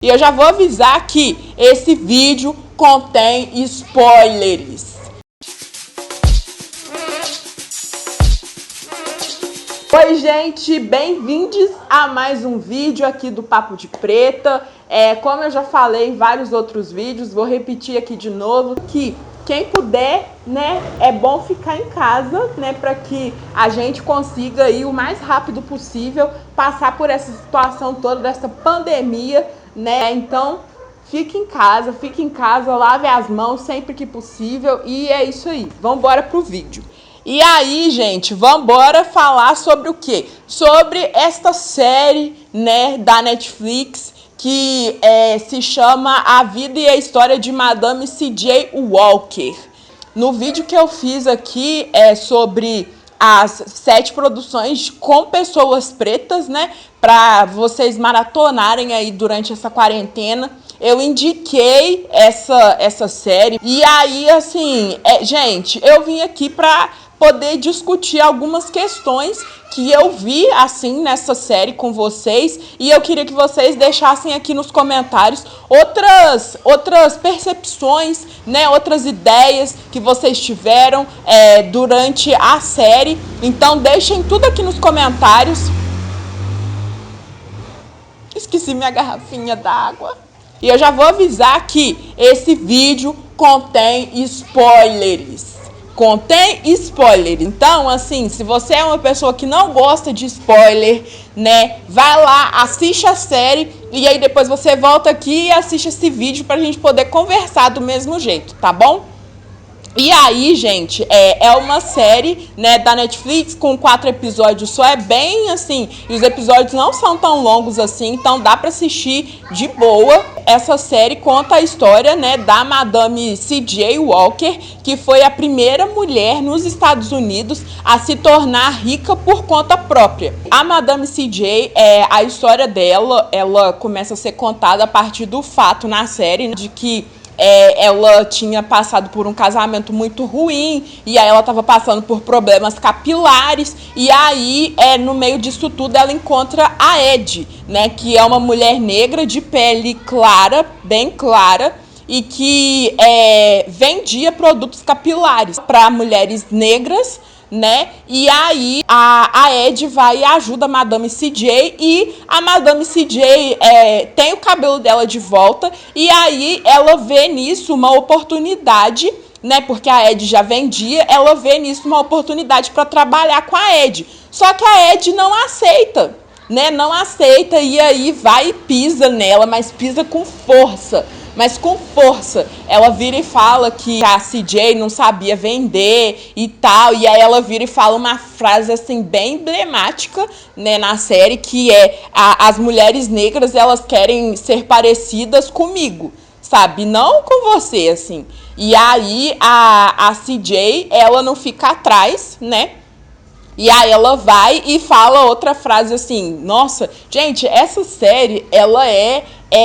E eu já vou avisar que esse vídeo contém spoilers. Oi, gente, bem-vindos a mais um vídeo aqui do Papo de Preta. Como eu já falei em vários outros vídeos, vou repetir aqui de novo que quem puder, né, é bom ficar em casa, né, para que a gente consiga aí o mais rápido possível passar por essa situação toda dessa pandemia, né? Então, fique em casa, lave as mãos sempre que possível e é isso aí. Vamos embora pro vídeo. E aí, gente, vamos embora falar sobre o quê? Sobre esta série, né, da Netflix que se chama A Vida e a História de Madame C.J. Walker. No vídeo que eu fiz aqui sobre as 7 produções com pessoas pretas, né, para vocês maratonarem aí durante essa quarentena. Eu indiquei essa série e aí, assim, gente, eu vim aqui para poder discutir algumas questões que eu vi, assim, nessa série com vocês, e eu queria que vocês deixassem aqui nos comentários outras percepções, né, outras ideias que vocês tiveram durante a série. Então deixem tudo aqui nos comentários. Esqueci minha garrafinha d'água. E eu já vou avisar que esse vídeo contém spoilers. Contém spoiler. Então, assim, se você é uma pessoa que não gosta de spoiler, né, vai lá, assiste a série e aí depois você volta aqui e assiste esse vídeo pra gente poder conversar do mesmo jeito, tá bom? E aí, gente, é uma série, né, da Netflix com 4 episódios só, é bem assim, e os episódios não são tão longos assim, então dá pra assistir de boa. Essa série conta a história, né, da Madame C.J. Walker, que foi a primeira mulher nos Estados Unidos a se tornar rica por conta própria. A Madame C.J., a história dela, ela começa a ser contada a partir do fato na série, né, de que ela tinha passado por um casamento muito ruim e aí ela estava passando por problemas capilares e aí no meio disso tudo ela encontra a Ed, né, que é uma mulher negra de pele clara, bem clara, e que vendia produtos capilares para mulheres negras, né? E aí a Ed vai e ajuda a Madame C.J. e a Madame C.J. tem o cabelo dela de volta e aí ela vê nisso uma oportunidade, né? Porque a Ed já vendia, ela vê nisso uma oportunidade para trabalhar com a Ed. Só que a Ed não aceita, né? Não aceita e aí vai e pisa nela, mas pisa com força. Mas com força, ela vira e fala que a CJ não sabia vender e tal, e aí ela vira e fala uma frase assim bem emblemática, né, na série, que as mulheres negras, elas querem ser parecidas comigo, sabe, não com você, assim. E aí a CJ, ela não fica atrás, né? E aí ela vai e fala outra frase assim, nossa, gente, essa série, ela é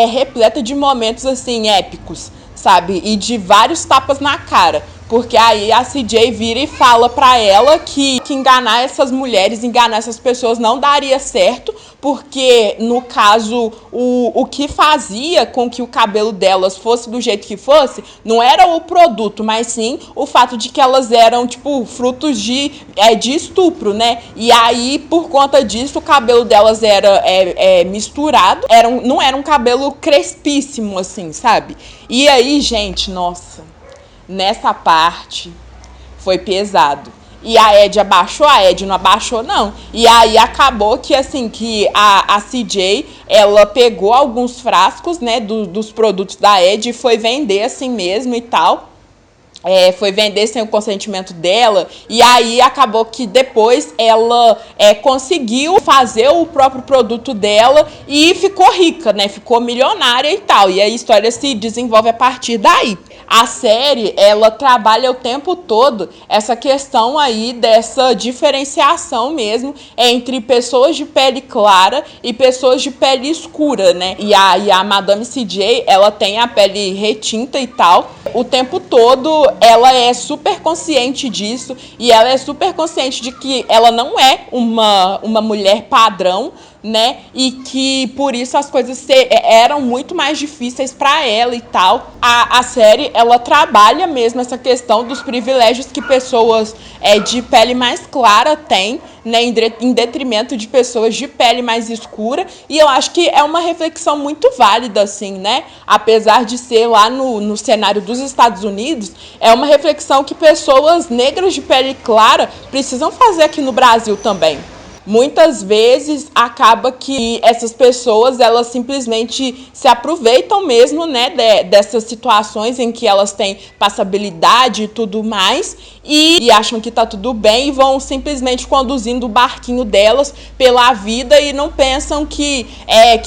repleta de momentos, assim, épicos, sabe? E de vários tapas na cara. Porque aí a CJ vira e fala pra ela que enganar essas mulheres, enganar essas pessoas não daria certo, porque, no caso, o que fazia com que o cabelo delas fosse do jeito que fosse, não era o produto, mas sim o fato de que elas eram, tipo, frutos de estupro, né? E aí, por conta disso, o cabelo delas era misturado, não era um cabelo crespíssimo, assim, sabe? E aí, gente, nossa, nessa parte foi pesado. E a Ed abaixou, a Ed não abaixou, não. E aí acabou que, assim, que a CJ, ela pegou alguns frascos, né, dos produtos da Ed e foi vender assim mesmo e tal. Foi vender sem o consentimento dela, e aí acabou que depois ela conseguiu fazer o próprio produto dela e ficou rica, né? Ficou milionária e tal, e a história se desenvolve a partir daí. A série, ela trabalha o tempo todo essa questão aí dessa diferenciação mesmo entre pessoas de pele clara e pessoas de pele escura, né? E a Madame C.J., ela tem a pele retinta e tal. O tempo todo ela é super consciente disso e ela é super consciente de que ela não é uma mulher padrão, né? E que por isso as coisas eram muito mais difíceis para ela e tal. A série, ela trabalha mesmo essa questão dos privilégios que pessoas de pele mais clara têm, né, em detrimento de pessoas de pele mais escura. E eu acho que é uma reflexão muito válida, assim, né? Apesar de ser lá no cenário dos Estados Unidos, é uma reflexão que pessoas negras de pele clara precisam fazer aqui no Brasil também. Muitas vezes acaba que essas pessoas, elas simplesmente se aproveitam mesmo, né, dessas situações em que elas têm passabilidade e tudo mais e acham que tá tudo bem e vão simplesmente conduzindo o barquinho delas pela vida e não pensam que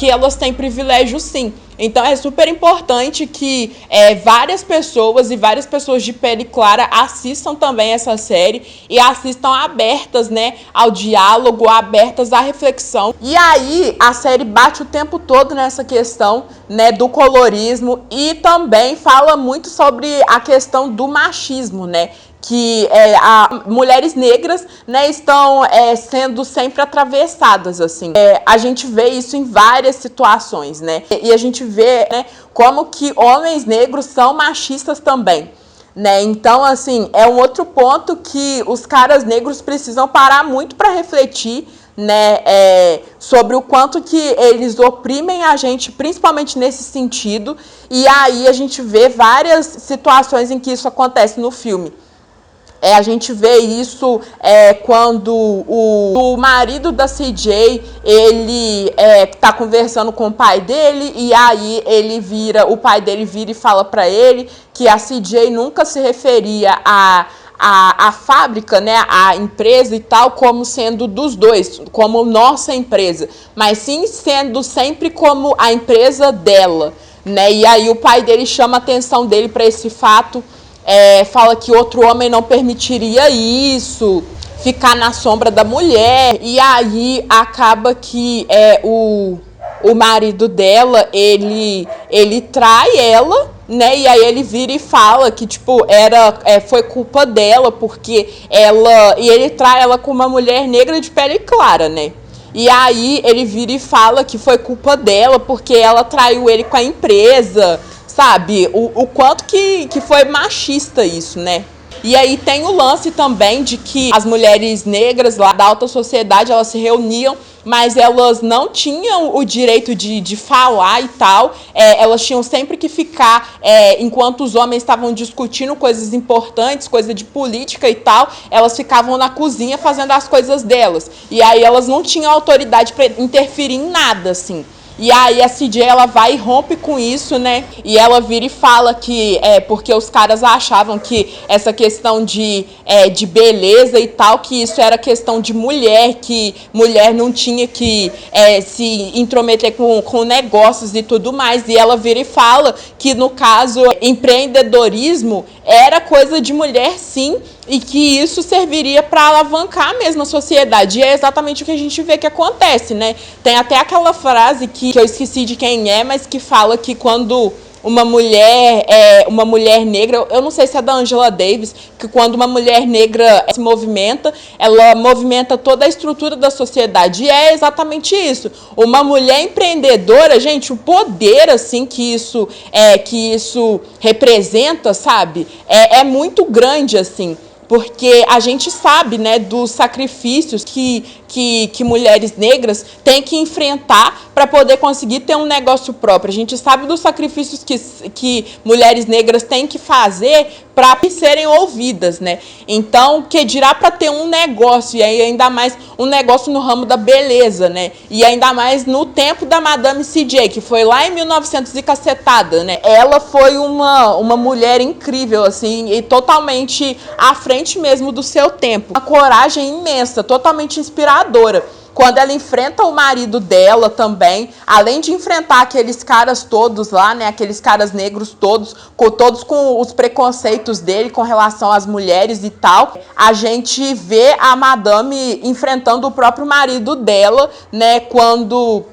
elas têm privilégio sim. Então é super importante que várias pessoas e várias pessoas de pele clara assistam também essa série e assistam abertas, né, ao diálogo, abertas à reflexão. E aí a série bate o tempo todo nessa questão, né, do colorismo e também fala muito sobre a questão do machismo, né? Que mulheres negras, né, estão sendo sempre atravessadas, assim. A gente vê isso em várias situações, né? E a gente vê, né, como que homens negros são machistas também, né? Então, assim, é um outro ponto que os caras negros precisam parar muito para refletir, né, sobre o quanto que eles oprimem a gente, principalmente nesse sentido. E aí a gente vê várias situações em que isso acontece no filme. A gente vê isso quando o marido da CJ, ele tá conversando com o pai dele e aí o pai dele vira e fala para ele que a CJ nunca se referia a fábrica, né, a empresa e tal, como sendo dos dois, como nossa empresa, mas sim sendo sempre como a empresa dela, né? E aí o pai dele chama a atenção dele para esse fato. Fala que outro homem não permitiria isso, ficar na sombra da mulher. E aí acaba que o marido dela, ele trai ela, né? E aí ele vira e fala que, tipo, foi culpa dela, porque e ele trai ela com uma mulher negra de pele clara, né? E aí ele vira e fala que foi culpa dela, porque ela traiu ele com a empresa. Sabe, o quanto que foi machista isso, né? E aí tem o lance também de que as mulheres negras lá da alta sociedade, elas se reuniam, mas elas não tinham o direito de falar e tal. Elas tinham sempre que ficar, enquanto os homens estavam discutindo coisas importantes, coisa de política e tal, elas ficavam na cozinha fazendo as coisas delas. E aí elas não tinham autoridade para interferir em nada, assim. E aí a CJ, ela vai e rompe com isso, né? E ela vira e fala que porque os caras achavam que essa questão de beleza e tal, que isso era questão de mulher, que mulher não tinha que se intrometer com negócios e tudo mais. E ela vira e fala que, no caso, empreendedorismo era coisa de mulher, sim, e que isso serviria para alavancar mesmo a sociedade. E é exatamente o que a gente vê que acontece, né? Tem até aquela frase que eu esqueci de quem mas que fala que quando uma mulher negra, eu não sei se é da Angela Davis, que quando uma mulher negra se movimenta, ela movimenta toda a estrutura da sociedade. E é exatamente isso. Uma mulher empreendedora, gente, o poder assim que isso representa, sabe? É muito grande, assim. Porque a gente sabe, né, dos sacrifícios que mulheres negras têm que enfrentar para poder conseguir ter um negócio próprio. A gente sabe dos sacrifícios que mulheres negras têm que fazer para serem ouvidas, né? Então, que dirá para ter um negócio, e aí ainda mais um negócio no ramo da beleza, né? E ainda mais no tempo da Madame CJ, que foi lá em 1900 e cacetada, né? Ela foi uma mulher incrível, assim, e totalmente à frente mesmo do seu tempo. Uma coragem imensa, totalmente inspiradora. Quando ela enfrenta o marido dela também, além de enfrentar aqueles caras todos lá, né, aqueles caras negros todos com os preconceitos dele com relação às mulheres e tal, a gente vê a Madame enfrentando o próprio marido dela, né, quando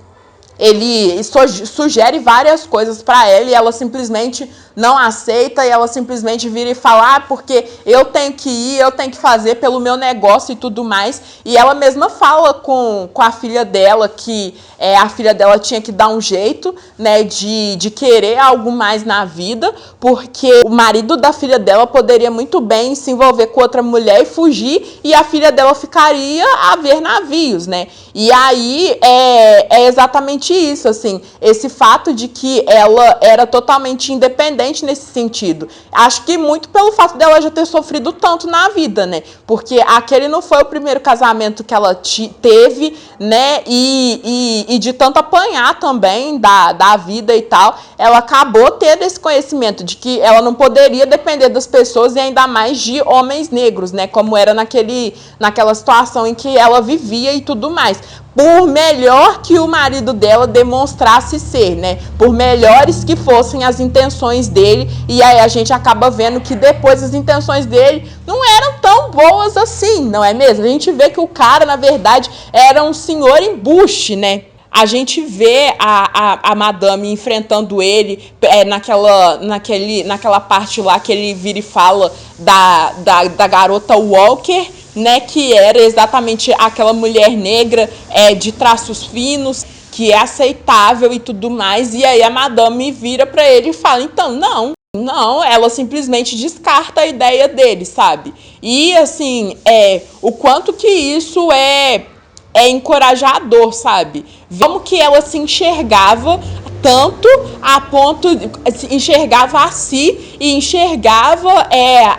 ele sugere várias coisas para ela e ela simplesmente não aceita, e ela simplesmente vira e fala, porque eu tenho que ir, eu tenho que fazer pelo meu negócio e tudo mais. E ela mesma fala com a filha dela que a filha dela tinha que dar um jeito, né, de querer algo mais na vida, porque o marido da filha dela poderia muito bem se envolver com outra mulher e fugir, e a filha dela ficaria a ver navios, né? E aí é exatamente isso, assim, esse fato de que ela era totalmente independente nesse sentido. Acho que muito pelo fato dela já ter sofrido tanto na vida, né? Porque aquele não foi o primeiro casamento que ela teve, né? E de tanto apanhar também da vida e tal, ela acabou tendo esse conhecimento de que ela não poderia depender das pessoas e ainda mais de homens negros, né? Como era naquela situação em que ela vivia e tudo mais. Por melhor que o marido dela demonstrasse ser, né? Por melhores que fossem as intenções dele, e aí a gente acaba vendo que depois as intenções dele não eram tão boas assim, não é mesmo? A gente vê que o cara, na verdade, era um senhor embuste, né? A gente vê a madame enfrentando ele naquela parte lá que ele vira e fala da garota Walker, né, que era exatamente aquela mulher negra de traços finos, que é aceitável e tudo mais. E aí a madame vira para ele e fala, então, não, ela simplesmente descarta a ideia dele, sabe? E, assim, o quanto que isso é encorajador, sabe? Como que ela se enxergava tanto a ponto enxergava a si e enxergava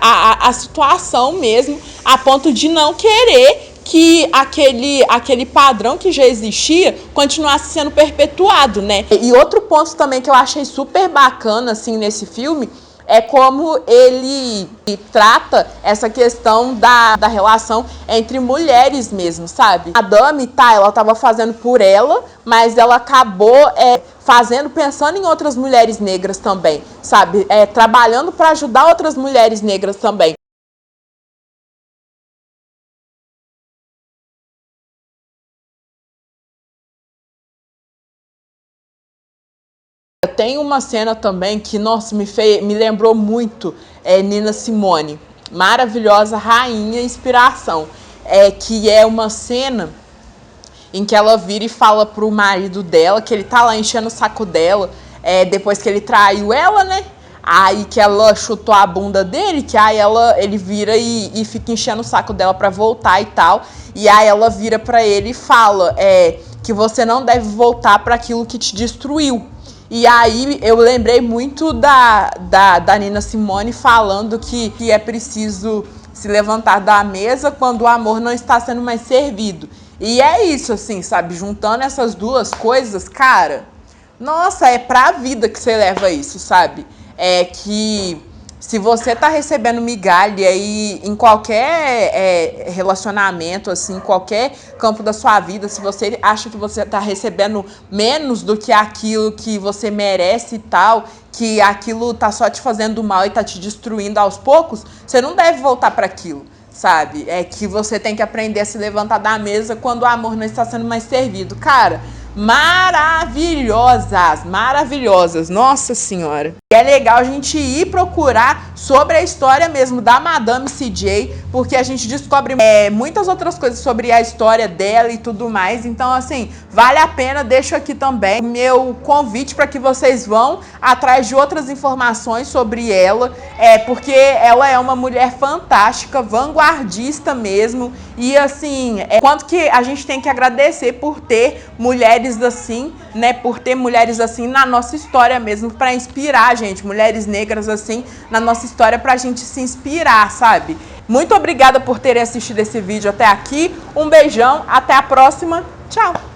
a situação mesmo a ponto de não querer que aquele padrão que já existia continuasse sendo perpetuado, né? E outro ponto também que eu achei super bacana assim nesse filme é como ele trata essa questão da relação entre mulheres mesmo, sabe? A Dami, ela estava fazendo por ela, mas ela acabou pensando em outras mulheres negras também, sabe? Trabalhando para ajudar outras mulheres negras também. Tem uma cena também que, nossa, me lembrou muito Nina Simone. Maravilhosa, rainha, inspiração. Que é uma cena em que ela vira e fala pro marido dela, que ele tá lá enchendo o saco dela, depois que ele traiu ela, né? Aí que ela chutou a bunda dele, que aí ele vira e fica enchendo o saco dela pra voltar e tal. E aí ela vira pra ele e fala que você não deve voltar para aquilo que te destruiu. E aí eu lembrei muito da Nina Simone falando que é preciso se levantar da mesa quando o amor não está sendo mais servido. E é isso, assim, sabe? Juntando essas duas coisas, cara, nossa, é pra vida que você leva isso, sabe? Que se você tá recebendo migalha aí em qualquer relacionamento, assim, qualquer campo da sua vida, se você acha que você tá recebendo menos do que aquilo que você merece e tal, que aquilo tá só te fazendo mal e tá te destruindo aos poucos, você não deve voltar para aquilo, sabe? Que você tem que aprender a se levantar da mesa quando o amor não está sendo mais servido. Cara, maravilhosas, nossa senhora. E é legal a gente ir procurar sobre a história mesmo da Madame CJ, porque a gente descobre muitas outras coisas sobre a história dela e tudo mais. Então, assim, vale a pena. Deixo aqui também meu convite para que vocês vão atrás de outras informações sobre ela, porque ela é uma mulher fantástica, vanguardista mesmo. E, assim, quanto que a gente tem que agradecer por ter mulheres assim, né? Por ter mulheres assim na nossa história mesmo, para inspirar a gente, mulheres negras assim na nossa história, pra gente se inspirar, sabe? Muito obrigada por terem assistido esse vídeo até aqui. Um beijão, até a próxima. Tchau!